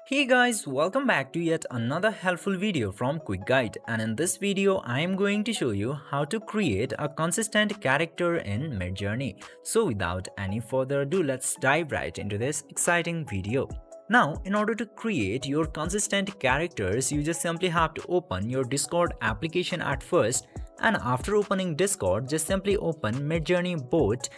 Hey guys, welcome back to yet another helpful video from Quick Guide, and in this video I am going to show you how to create a consistent character in Midjourney. So without any further ado, let's dive right into this exciting video. Now, in order to create your consistent characters, you just simply have to open your Discord application at first, and after opening Discord, just simply open Midjourney bot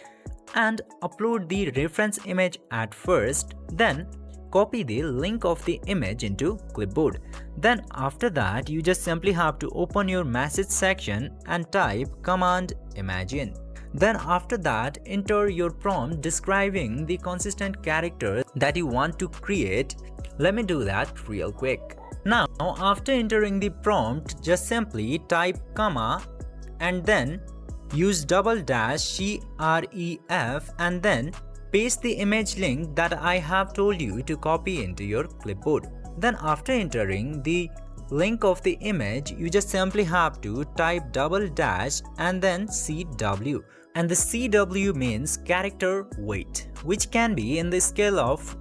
and upload the reference image at first, then copy the link of the image into clipboard. Then after that, you just simply have to open your message section and type command imagine. Then after that, enter your prompt describing the consistent character that you want to create. Let me do that real quick. Now, after entering the prompt, just simply type comma and then use double dash CREF and then paste the image link that I have told you to copy into your clipboard. Then after entering the link of the image, you just simply have to type double dash and then CW. And the CW means character weight, which can be in the scale of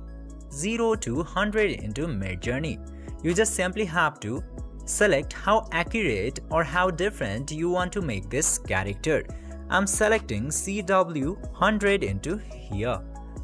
0 to 100 into Midjourney. You just simply have to select how accurate or how different you want to make this character. I'm selecting CW 100 into here.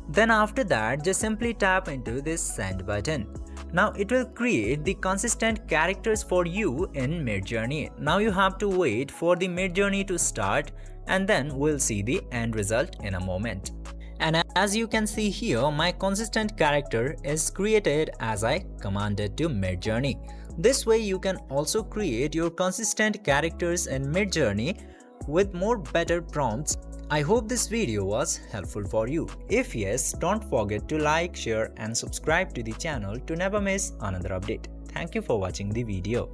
Then after that, just simply tap into this send button. Now it will create the consistent characters for you in Midjourney. Now you have to wait for the Midjourney to start and then we'll see the end result in a moment. And as you can see here, my consistent character is created as I commanded to Midjourney. This way you can also create your consistent characters in Midjourney with more better prompts. I hope this video was helpful for you. If yes, don't forget to like, share and subscribe to the channel to never miss another update. Thank you for watching the video.